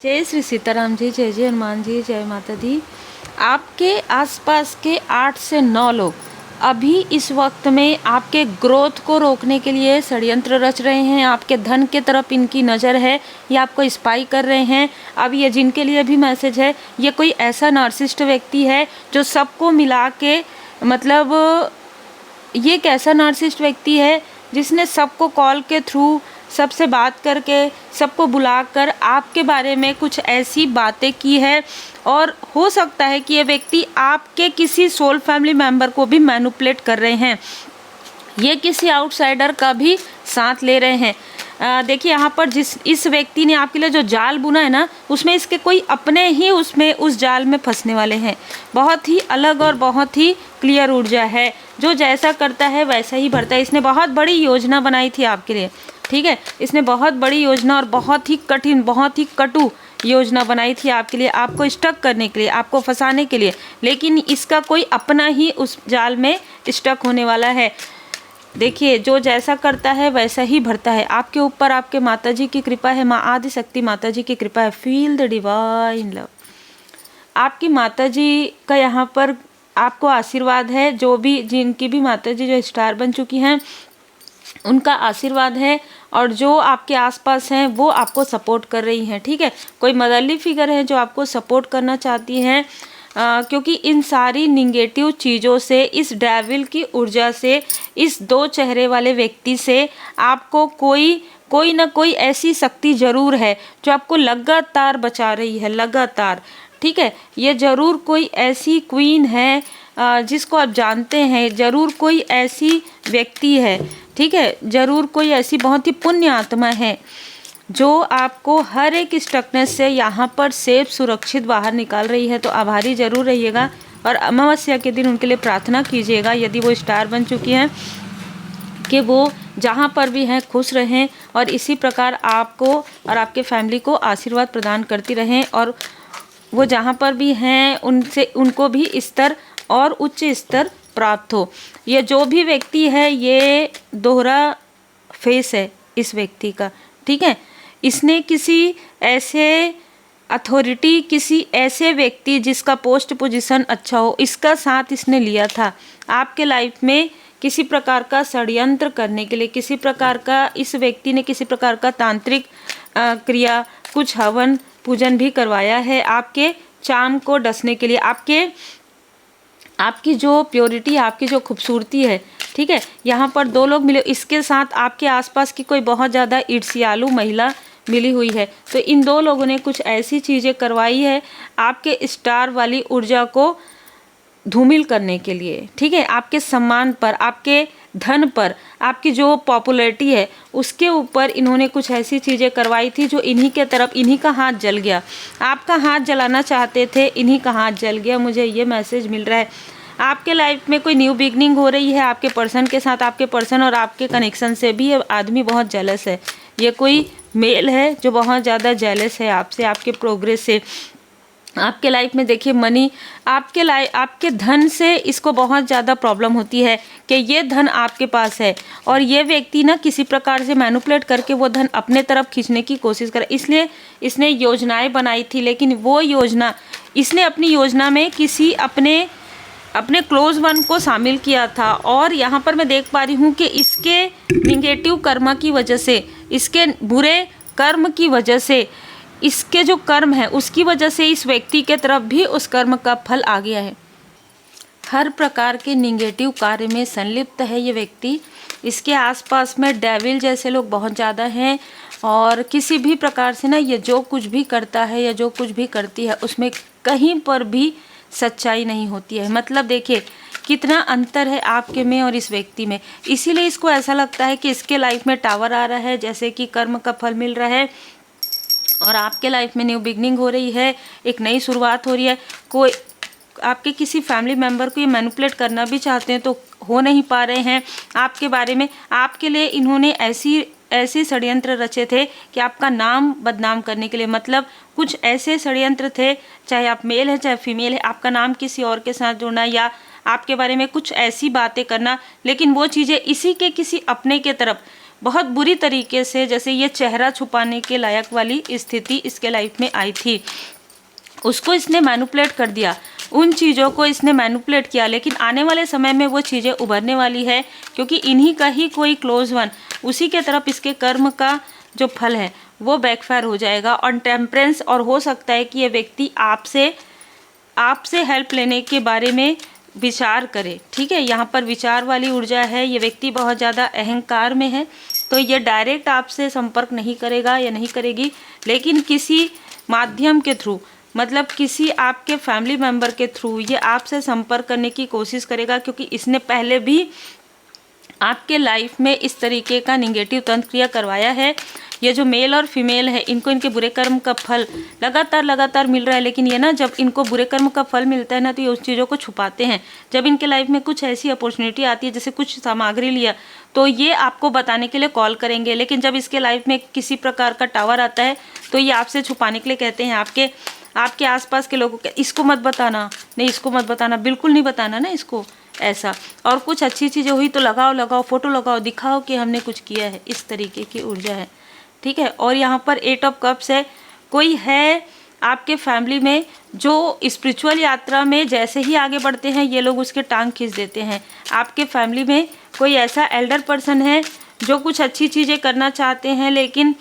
जय श्री सीताराम जी, जय जय हनुमान जी, जय माता दी। आपके आसपास के 8 से 9 लोग अभी इस वक्त में आपके ग्रोथ को रोकने के लिए षड्यंत्र रच रहे हैं। आपके धन के तरफ इनकी नज़र है, ये आपको स्पाई कर रहे हैं। अब ये जिनके लिए भी मैसेज है, ये कोई ऐसा नार्सिसिस्ट व्यक्ति है जो सबको मिला के, मतलब ये एक ऐसा नार्सिसिस्ट व्यक्ति है जिसने सबको कॉल के थ्रू, सबसे बात करके, सबको बुलाकर आपके बारे में कुछ ऐसी बातें की है। और हो सकता है कि ये व्यक्ति आपके किसी सोल फैमिली मेंबर को भी मैनिपुलेट कर रहे हैं। ये किसी आउटसाइडर का भी साथ ले रहे हैं। देखिए यहाँ पर इस व्यक्ति ने आपके लिए जो जाल बुना है ना, उसमें इसके कोई अपने ही उसमें उस जाल में फंसने वाले हैं। बहुत ही अलग और बहुत ही क्लियर ऊर्जा है। जो जैसा करता है वैसा ही भरता है। इसने बहुत बड़ी योजना बनाई थी आपके लिए, ठीक है। इसने बहुत बड़ी योजना और बहुत ही कठिन, बहुत ही कटु योजना बनाई थी आपके लिए, आपको स्टक करने के लिए, आपको फंसाने के लिए। लेकिन इसका कोई अपना ही उस जाल में स्टक होने वाला है। देखिए, जो जैसा करता है वैसा ही भरता है। आपके ऊपर आपके माता जी की कृपा है, माँ आदि शक्ति माता जी की कृपा है। Feel the divine love. आपकी माता जी का यहाँ पर आपको आशीर्वाद है। जो भी, जिनकी भी माता जी जो स्टार बन चुकी हैं, उनका आशीर्वाद है। और जो आपके आसपास हैं वो आपको सपोर्ट कर रही हैं, ठीक है। कोई मदरली फिगर है जो आपको सपोर्ट करना चाहती हैं, क्योंकि इन सारी निगेटिव चीज़ों से, इस डेविल की ऊर्जा से, इस 2 चेहरे वाले व्यक्ति से आपको कोई ना कोई ऐसी शक्ति ज़रूर है जो आपको लगातार बचा रही है, लगातार, ठीक है। ये ज़रूर कोई ऐसी क्वीन है जिसको आप जानते हैं, ज़रूर कोई ऐसी व्यक्ति है, ठीक है। ज़रूर कोई ऐसी बहुत ही पुण्य आत्मा है जो आपको हर एक स्टकनेस से यहाँ पर सेफ, सुरक्षित बाहर निकाल रही है। तो आभारी ज़रूर रहिएगा और अमावस्या के दिन उनके लिए प्रार्थना कीजिएगा, यदि वो स्टार बन चुकी हैं, कि वो जहाँ पर भी हैं खुश रहें और इसी प्रकार आपको और आपके फैमिली को आशीर्वाद प्रदान करती रहें। और वो जहाँ पर भी हैं उनको भी स्तर और उच्च स्तर प्राप्त हो। ये जो भी व्यक्ति है, ये दोहरा फेस है इस व्यक्ति का, ठीक है। इसने किसी ऐसे अथॉरिटी, किसी ऐसे व्यक्ति जिसका पोस्ट पोजीशन अच्छा हो, इसका साथ इसने लिया था आपके लाइफ में किसी प्रकार का षड्यंत्र करने के लिए। किसी प्रकार का इस व्यक्ति ने किसी प्रकार का तांत्रिक क्रिया, कुछ हवन पूजन भी करवाया है आपके चार्म को डसने के लिए, आपकी जो प्योरिटी, आपकी जो खूबसूरती है, ठीक है। यहाँ पर 2 लोग मिले, इसके साथ आपके आसपास की कोई बहुत ज़्यादा ईर्ष्यालु महिला मिली हुई है। तो इन 2 लोगों ने कुछ ऐसी चीज़ें करवाई है आपके स्टार वाली ऊर्जा को धूमिल करने के लिए, ठीक है। आपके सम्मान पर, आपके धन पर, आपकी जो पॉपुलैरिटी है उसके ऊपर इन्होंने कुछ ऐसी चीज़ें करवाई थी जो इन्हीं के तरफ, इन्हीं का हाथ जल गया। आपका हाथ जलाना चाहते थे, इन्हीं का हाथ जल गया। मुझे ये मैसेज मिल रहा है। आपके लाइफ में कोई न्यू बिगनिंग हो रही है आपके पर्सन के साथ। आपके पर्सन और आपके कनेक्शन से भी ये आदमी बहुत जेलस है। ये कोई मेल है जो बहुत ज़्यादा जेलस है आपसे, आपके प्रोग्रेस से। आपके लाइफ में देखिए मनी, आपके धन से इसको बहुत ज़्यादा प्रॉब्लम होती है कि ये धन आपके पास है और ये व्यक्ति ना किसी प्रकार से मैनिपुलेट करके वो धन अपने तरफ खींचने की कोशिश करे। इसलिए इसने योजनाएं बनाई थी, लेकिन वो योजना, इसने अपनी योजना में किसी अपने क्लोज वन को शामिल किया था। और यहाँ पर मैं देख पा रही हूँ कि इसके निगेटिव कर्म की वजह से, इसके बुरे कर्म की वजह से, इसके जो कर्म है उसकी वजह से इस व्यक्ति के तरफ भी उस कर्म का फल आ गया है। हर प्रकार के निगेटिव कार्य में संलिप्त है ये व्यक्ति। इसके आसपास में डेविल जैसे लोग बहुत ज़्यादा हैं और किसी भी प्रकार से ना, ये जो कुछ भी करता है या जो कुछ भी करती है उसमें कहीं पर भी सच्चाई नहीं होती है। मतलब देखिए कितना अंतर है आपके में और इस व्यक्ति में। इसीलिए इसको ऐसा लगता है कि इसके लाइफ में टावर आ रहा है, जैसे कि कर्म का फल मिल रहा है और आपके लाइफ में न्यू बिगनिंग हो रही है, एक नई शुरुआत हो रही है। कोई आपके किसी फैमिली मेम्बर को ये मैनिपुलेट करना भी चाहते हैं तो हो नहीं पा रहे हैं आपके बारे में। आपके लिए इन्होंने ऐसी षड्यंत्र रचे थे कि आपका नाम बदनाम करने के लिए। मतलब कुछ ऐसे षड्यंत्र थे, चाहे आप मेल है चाहे फीमेल है, आपका नाम किसी और के साथ जोड़ना या आपके बारे में कुछ ऐसी बातें करना, लेकिन वो चीज़ें इसी के किसी अपने के तरफ बहुत बुरी तरीके से, जैसे ये चेहरा छुपाने के लायक वाली स्थिति इसके लाइफ में आई थी, उसको इसने मैनिपुलेट कर दिया, उन चीज़ों को इसने मैनिपुलेट किया। लेकिन आने वाले समय में वो चीज़ें उभरने वाली है, क्योंकि इन्हीं का ही कोई क्लोज वन, उसी के तरफ इसके कर्म का जो फल है वो बैकफायर हो जाएगा। और टेम्परेंस, और हो सकता है कि ये व्यक्ति आपसे हेल्प लेने के बारे में विचार करे। ठीक है, यहाँ पर विचार वाली ऊर्जा है। ये व्यक्ति बहुत ज़्यादा अहंकार में है, तो ये डायरेक्ट आपसे संपर्क नहीं करेगा या नहीं करेगी, लेकिन किसी माध्यम के थ्रू, मतलब किसी आपके फैमिली मेम्बर के थ्रू ये आपसे संपर्क करने की कोशिश करेगा, क्योंकि इसने पहले भी आपके लाइफ में इस तरीके का निगेटिव तंत्र क्रिया करवाया है। ये जो मेल और फीमेल है, इनको इनके बुरे कर्म का फल लगातार मिल रहा है। लेकिन ये ना, जब इनको बुरे कर्म का फल मिलता है ना, तो ये उस चीज़ों को छुपाते हैं। जब इनके लाइफ में कुछ ऐसी अपॉर्चुनिटी आती है, जैसे कुछ सामग्री लिया, तो ये आपको बताने के लिए कॉल करेंगे। लेकिन जब इसके लाइफ में किसी प्रकार का टावर आता है, तो ये आपसे छुपाने के लिए कहते हैं। आपके आसपास के लोगों के, इसको मत बताना, नहीं इसको मत बताना, बिल्कुल नहीं बताना ना इसको, ऐसा। और कुछ अच्छी चीज़ें हुई तो लगाओ, फोटो लगाओ, दिखाओ कि हमने कुछ किया है, इस तरीके की ऊर्जा है। ठीक है, और यहाँ पर 8 ऑफ कप्स है। कोई है आपके फैमिली में जो स्पिरिचुअल यात्रा में जैसे ही आगे बढ़ते हैं, ये लोग उसके टांग खींच देते हैं। आपके फैमिली में कोई ऐसा एल्डर पर्सन है जो कुछ अच्छी चीज़ें करना चाहते हैं, लेकिन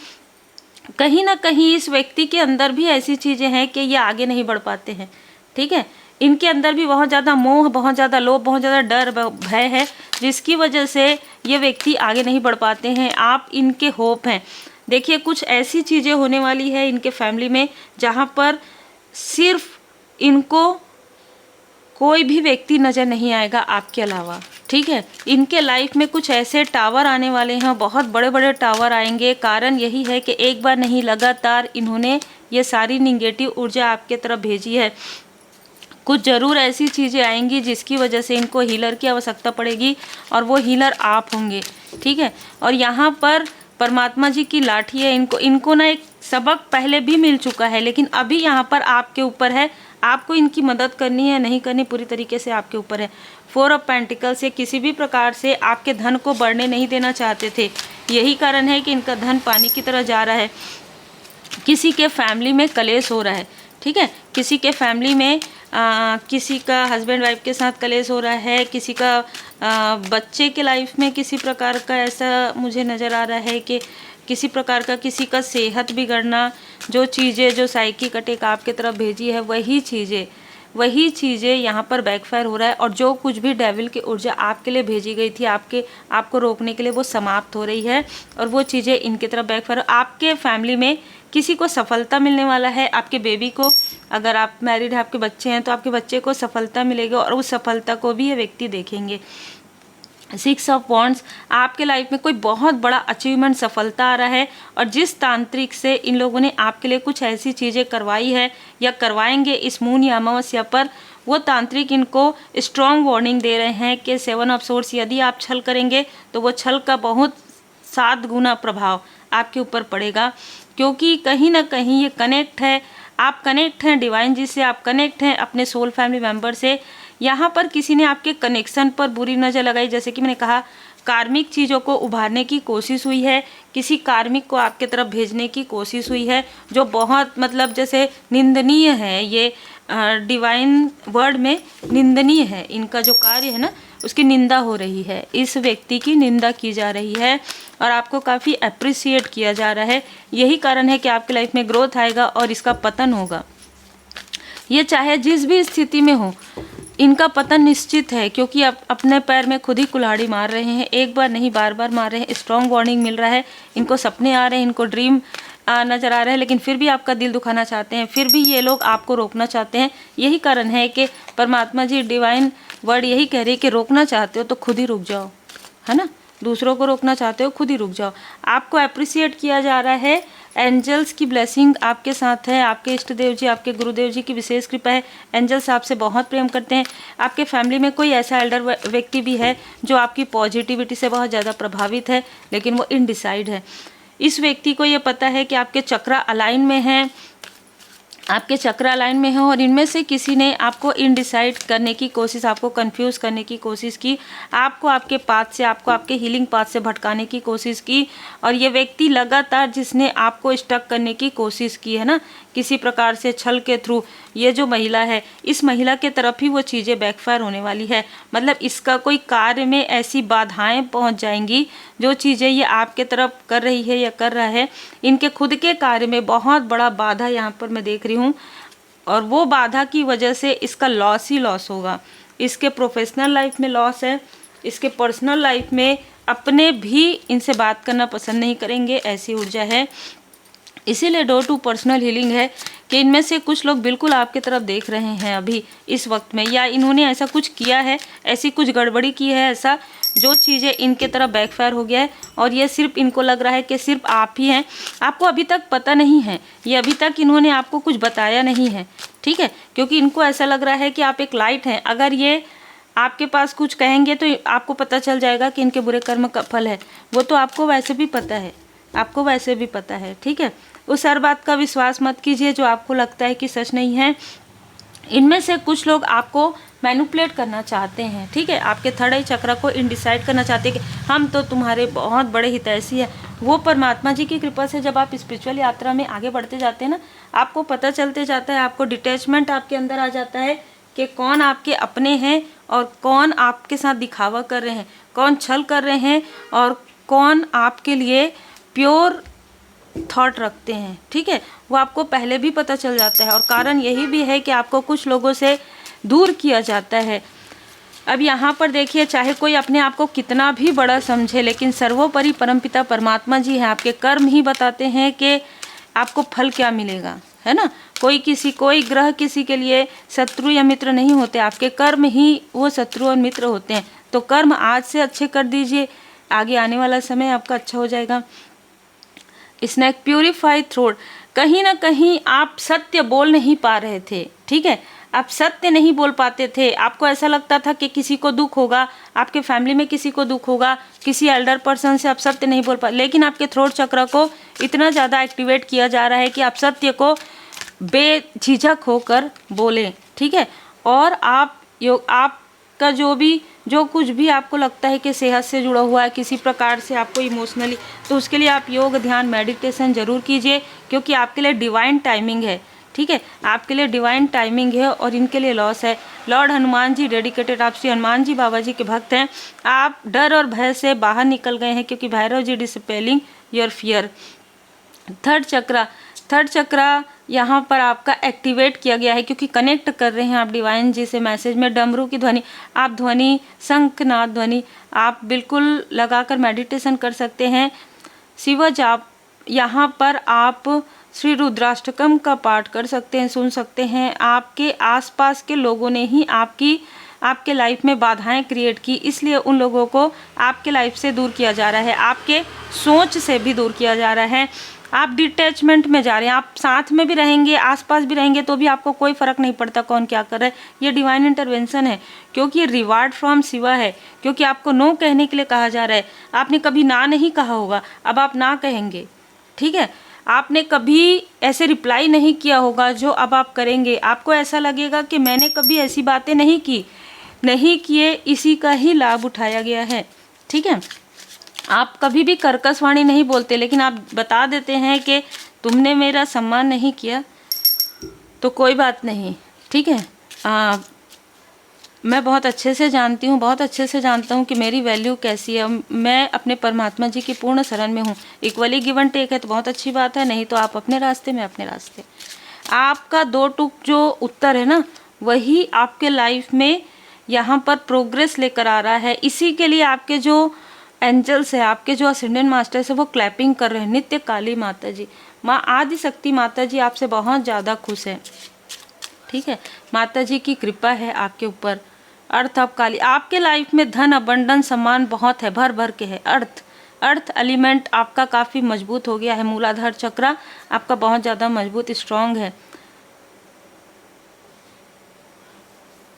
कहीं ना कहीं इस व्यक्ति के अंदर भी ऐसी चीज़ें हैं कि ये आगे नहीं बढ़ पाते हैं। ठीक है, इनके अंदर भी बहुत ज़्यादा मोह, बहुत ज़्यादा लोभ, बहुत ज़्यादा डर, भय है, जिसकी वजह से ये व्यक्ति आगे नहीं बढ़ पाते हैं। आप इनके होप हैं। देखिए, कुछ ऐसी चीज़ें होने वाली है इनके फैमिली में जहाँ पर सिर्फ इनको कोई भी व्यक्ति नज़र नहीं आएगा आपके अलावा। ठीक है, इनके लाइफ में कुछ ऐसे टावर आने वाले हैं, बहुत बड़े बड़े टावर आएंगे। कारण यही है कि एक बार नहीं, लगातार इन्होंने ये सारी निगेटिव ऊर्जा आपके तरफ भेजी है। कुछ ज़रूर ऐसी चीज़ें आएंगी जिसकी वजह से इनको हीलर की आवश्यकता पड़ेगी, और वो हीलर आप होंगे। ठीक है, और यहाँ पर परमात्मा जी की लाठी है। इनको ना एक सबक पहले भी मिल चुका है, लेकिन अभी यहाँ पर आपके ऊपर है, आपको इनकी मदद करनी है नहीं करनी, पूरी तरीके से आपके ऊपर है। 4 ऑफ पेंटिकल्स से किसी भी प्रकार से आपके धन को बढ़ने नहीं देना चाहते थे, यही कारण है कि इनका धन पानी की तरह जा रहा है। किसी के फैमिली में कलेश हो रहा है। ठीक है, किसी के फैमिली में किसी का हस्बैंड वाइफ के साथ कलेश हो रहा है, किसी का बच्चे के लाइफ में किसी प्रकार का ऐसा मुझे नज़र आ रहा है कि किसी प्रकार का किसी का सेहत बिगड़ना, जो चीज़ें जो साइकिक अटैक आपके तरफ भेजी है वही चीज़ें यहाँ पर बैकफायर हो रहा है। और जो कुछ भी डेविल की ऊर्जा आपके लिए भेजी गई थी आपको रोकने के लिए, वो समाप्त हो रही है, और वो चीज़ें इनकी तरफ बैकफायर। आपके फैमिली में किसी को सफलता मिलने वाला है, आपके बेबी को, अगर आप मैरिड हैं, आपके बच्चे हैं, तो आपके बच्चे को सफलता मिलेगी, और उस सफलता को भी ये व्यक्ति देखेंगे। 6 ऑफ वॉन्ड्स, आपके लाइफ में कोई बहुत बड़ा अचीवमेंट, सफलता आ रहा है, और जिस तांत्रिक से इन लोगों ने आपके लिए कुछ ऐसी चीज़ें करवाई है या करवाएंगे इस मून या अमावस्या पर, वो तांत्रिक इनको स्ट्रॉन्ग वार्निंग दे रहे हैं कि 7 ऑफ सोर्स, यदि आप छल करेंगे तो वो छल का बहुत 7 गुना प्रभाव आपके ऊपर पड़ेगा। क्योंकि कहीं ना कहीं ये कनेक्ट है, आप कनेक्ट हैं डिवाइन जी से, आप कनेक्ट हैं अपने सोल फैमिली मेम्बर से। यहाँ पर किसी ने आपके कनेक्शन पर बुरी नज़र लगाई, जैसे कि मैंने कहा, कार्मिक चीज़ों को उभारने की कोशिश हुई है, किसी कार्मिक को आपके तरफ भेजने की कोशिश हुई है, जो बहुत मतलब जैसे निंदनीय है। ये डिवाइन वर्ड में निंदनीय है, इनका जो कार्य है ना, उसकी निंदा हो रही है, इस व्यक्ति की निंदा की जा रही है, और आपको काफ़ी अप्रिसिएट किया जा रहा है। यही कारण है कि आपकी लाइफ में ग्रोथ आएगा और इसका पतन होगा। ये चाहे जिस भी स्थिति में हो, इनका पतन निश्चित है, क्योंकि आप अपने पैर में खुद ही कुल्हाड़ी मार रहे हैं, एक बार नहीं बार बार मार रहे हैं। स्ट्रॉन्ग वार्निंग मिल रहा है, इनको सपने आ रहे हैं, इनको ड्रीम नज़र आ रहा है, लेकिन फिर भी आपका दिल दुखाना चाहते हैं, फिर भी ये लोग आपको रोकना चाहते हैं। यही कारण है कि परमात्मा जी, डिवाइन वर्ड यही कह रही है कि रोकना चाहते हो तो खुद ही रुक जाओ, है ना। दूसरों को रोकना चाहते हो, खुद ही रुक जाओ। आपको अप्रिसिएट किया जा रहा है, एंजल्स की ब्लेसिंग आपके साथ है, आपके इष्ट देव जी, आपके गुरुदेव जी की विशेष कृपा है। एंजल्स आपसे बहुत प्रेम करते हैं। आपके फैमिली में कोई ऐसा एल्डर व्यक्ति भी है जो आपकी पॉजिटिविटी से बहुत ज़्यादा प्रभावित है, लेकिन वो इनडिसाइड है। इस व्यक्ति को ये पता है कि आपके चक्रा अलाइन में हैं, आपके चक्रा लाइन में है और इनमें से किसी ने आपको इनडिसाइड करने की कोशिश, आपको कंफ्यूज करने की कोशिश की, आपको आपके पाथ से, आपको आपके हीलिंग पाथ से भटकाने की कोशिश की। और ये व्यक्ति लगातार जिसने आपको स्टक करने की कोशिश की है ना, किसी प्रकार से छल के थ्रू, ये जो महिला है, इस महिला के तरफ ही वो चीज़ें बैकफायर होने वाली है। मतलब इसका कोई कार्य में ऐसी बाधाएं पहुंच जाएंगी, जो चीज़ें ये आपके तरफ कर रही है या कर रहा है, इनके खुद के कार्य में बहुत बड़ा बाधा यहाँ पर मैं देख रही हूँ। और वो बाधा की वजह से इसका लॉस ही लॉस होगा। इसके प्रोफेशनल लाइफ में लॉस है, इसके पर्सनल लाइफ में अपने भी इनसे बात करना पसंद नहीं करेंगे, ऐसी ऊर्जा है। इसीलिए डोर टू पर्सनल हीलिंग है कि इनमें से कुछ लोग बिल्कुल आपकी तरफ देख रहे हैं अभी इस वक्त में, या इन्होंने ऐसा कुछ किया है, ऐसी कुछ गड़बड़ी की है, ऐसा जो चीज़ें इनके तरफ बैकफायर हो गया है। और ये सिर्फ इनको लग रहा है कि सिर्फ आप ही हैं, आपको अभी तक पता नहीं है, ये अभी तक इन्होंने आपको कुछ बताया नहीं है, ठीक है, क्योंकि इनको ऐसा लग रहा है कि आप एक लाइट हैं। अगर ये आपके पास कुछ कहेंगे तो आपको पता चल जाएगा कि इनके बुरे कर्म का फल है, वो तो आपको वैसे भी पता है, आपको वैसे भी पता है, ठीक है। उस हर बात का विश्वास मत कीजिए जो आपको लगता है कि सच नहीं है। इनमें से कुछ लोग आपको मैनिपुलेट करना चाहते हैं, ठीक है, आपके थर्ड आई चक्र को इनडिसाइड करना चाहते हैं कि हम तो तुम्हारे बहुत बड़े हितैषी हैं। वो परमात्मा जी की कृपा से जब आप स्पिरिचुअल यात्रा में आगे बढ़ते जाते हैं ना, आपको पता चलते जाता है, आपको डिटैचमेंट आपके अंदर आ जाता है कि कौन आपके अपने हैं और कौन आपके साथ दिखावा कर रहे हैं, कौन छल कर रहे हैं और कौन आपके लिए प्योर थॉट रखते हैं, ठीक है, वो आपको पहले भी पता चल जाता है। और कारण यही भी है कि आपको कुछ लोगों से दूर किया जाता है। अब यहाँ पर देखिए, चाहे कोई अपने आप को कितना भी बड़ा समझे, लेकिन सर्वोपरि परमपिता परमात्मा जी हैं, आपके कर्म ही बताते हैं कि आपको फल क्या मिलेगा, है ना। कोई ग्रह किसी के लिए शत्रु या मित्र नहीं होते, आपके कर्म ही वो शत्रु और मित्र होते हैं। तो कर्म आज से अच्छे कर दीजिए, आगे आने वाला समय आपका अच्छा हो जाएगा। स्नैक प्यूरिफाई थ्रोट, कहीं ना कहीं आप सत्य बोल नहीं पा रहे थे, ठीक है, आप सत्य नहीं बोल पाते थे। आपको ऐसा लगता था कि किसी को दुख होगा, आपके फैमिली में किसी को दुख होगा, किसी एल्डर पर्सन से आप सत्य नहीं बोल पा, लेकिन आपके थ्रोट चक्र को इतना ज़्यादा एक्टिवेट किया जा रहा है कि आप सत्य को बेझिझक होकर बोलें, ठीक है। और आपका जो कुछ भी आपको लगता है कि सेहत से जुड़ा हुआ है, किसी प्रकार से आपको इमोशनली, तो उसके लिए आप योग, ध्यान, मेडिटेशन ज़रूर कीजिए, क्योंकि आपके लिए डिवाइन टाइमिंग है, ठीक है, आपके लिए डिवाइन टाइमिंग है और इनके लिए लॉस है। लॉर्ड हनुमान जी डेडिकेटेड, आप श्री हनुमान जी बाबा जी के भक्त हैं। आप डर और भय से बाहर निकल गए हैं, क्योंकि Bhairav ji डिस्पेलिंग your fear. Third चक्रा यहाँ पर आपका एक्टिवेट किया गया है, क्योंकि कनेक्ट कर रहे हैं आप डिवाइन जी से मैसेज में। डमरू की ध्वनि, आप ध्वनि, शंखनाद ध्वनि आप बिल्कुल लगाकर मेडिटेशन कर सकते हैं। शिव जाप, यहाँ पर आप श्री रुद्राष्टकम का पाठ कर सकते हैं, सुन सकते हैं। आपके आसपास के लोगों ने ही आपके लाइफ में बाधाएं क्रिएट की, इसलिए उन लोगों को आपके लाइफ से दूर किया जा रहा है, आपके सोच से भी दूर किया जा रहा है। आप डिटैचमेंट में जा रहे हैं, आप साथ में भी रहेंगे, आसपास भी रहेंगे, तो भी आपको कोई फर्क नहीं पड़ता कौन क्या कर रहा है। ये डिवाइन इंटरवेंशन है, क्योंकि ये रिवार्ड फ्रॉम शिवा है, क्योंकि आपको नो कहने के लिए कहा जा रहा है। आपने कभी ना नहीं कहा होगा, अब आप ना कहेंगे, ठीक है। आपने कभी ऐसे रिप्लाई नहीं किया होगा जो अब आप करेंगे। आपको ऐसा लगेगा कि मैंने कभी ऐसी बातें नहीं किए, इसी का ही लाभ उठाया गया है, ठीक है। आप कभी भी कर्कश वाणी नहीं बोलते, लेकिन आप बता देते हैं कि तुमने मेरा सम्मान नहीं किया तो कोई बात नहीं, ठीक है। मैं बहुत अच्छे से जानती हूँ, बहुत अच्छे से जानता हूँ कि मेरी वैल्यू कैसी है। मैं अपने परमात्मा जी की पूर्ण शरण में हूँ। इक्वली गिव एंड टेक है तो बहुत अच्छी बात है, नहीं तो आप अपने रास्ते में अपने रास्ते। आपका 2 टुक जो उत्तर है ना, वही आपके लाइफ में यहाँ पर प्रोग्रेस लेकर आ रहा है। इसी के लिए आपके जो एंजल्स है, आपके जो असेंडेंट मास्टर्स है, वो क्लैपिंग कर रहे हैं। नित्य काली माता जी, माँ आदि शक्ति माता जी आपसे बहुत ज़्यादा खुश है, ठीक है। माता जी की कृपा है आपके ऊपर। अर्थ ऑफ काली, आपके लाइफ में धन, अबंडन, सम्मान बहुत है, भर भर के है। अर्थ एलिमेंट आपका काफ़ी मजबूत हो गया है। मूलाधार चक्र आपका बहुत ज़्यादा मजबूत, स्ट्रॉन्ग है।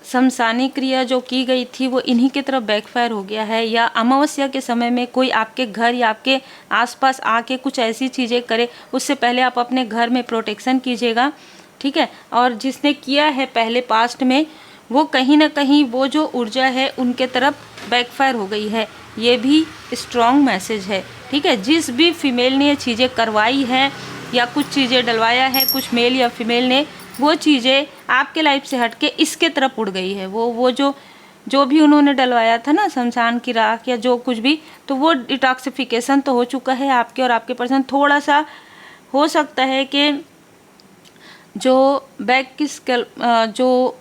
शमशानी क्रिया जो की गई थी वो इन्हीं की तरफ बैकफायर हो गया है, या अमावस्या के समय में कोई आपके घर या आपके आसपास आके कुछ ऐसी चीज़ें करे, उससे पहले आप अपने घर में प्रोटेक्शन कीजिएगा। ठीक है। और जिसने किया है पहले पास्ट में, वो कहीं ना कहीं वो जो ऊर्जा है उनके तरफ बैकफायर हो गई है। ये भी स्ट्रॉन्ग मैसेज है, ठीक है। जिस भी फीमेल ने ये चीज़ें करवाई हैं या कुछ चीज़ें डलवाया है, कुछ मेल या फीमेल ने, वो चीज़ें आपके लाइफ से हट के इसके तरफ उड़ गई है। वो जो भी उन्होंने डलवाया था ना, शमशान की राख या जो कुछ भी, तो वो डिटॉक्सिफिकेशन तो हो चुका है आपके और आपके पर्सन। थोड़ा सा हो सकता है कि जो बैक की जो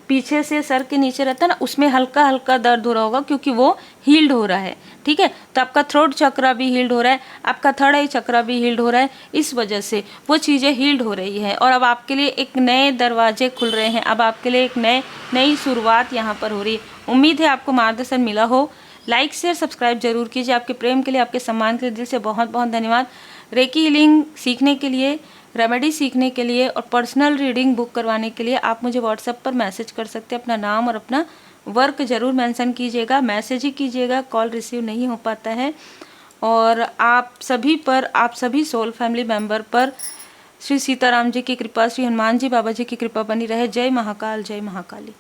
पीछे से सर के नीचे रहता है ना, उसमें हल्का हल्का दर्द हो रहा होगा, क्योंकि वो हील्ड हो रहा है, ठीक है। तो आपका थ्रोट चक्रा भी हील्ड हो रहा है, आपका थर्ड आई चक्रा भी हील्ड हो रहा है। इस वजह से वो चीज़ें हील्ड हो रही है और अब आपके लिए एक नए दरवाजे खुल रहे हैं। अब आपके लिए एक नई शुरुआत यहाँ पर हो रही है। उम्मीद है आपको मार्गदर्शन मिला हो। लाइक शेयर सब्सक्राइब जरूर कीजिए। आपके प्रेम के लिए, आपके सम्मान के लिए दिल से बहुत बहुत धन्यवाद। रेकी हीलिंग सीखने के लिए, रेमेडी सीखने के लिए और पर्सनल रीडिंग बुक करवाने के लिए आप मुझे व्हाट्सएप पर मैसेज कर सकते हैं। अपना नाम और अपना वर्क ज़रूर मेंशन कीजिएगा, मैसेज ही कीजिएगा, कॉल रिसीव नहीं हो पाता है। और आप सभी सोल फैमिली मेंबर पर श्री सीताराम जी की कृपा, श्री हनुमान जी बाबा जी की कृपा बनी रहे। जय महाकाल, जय महाकाली।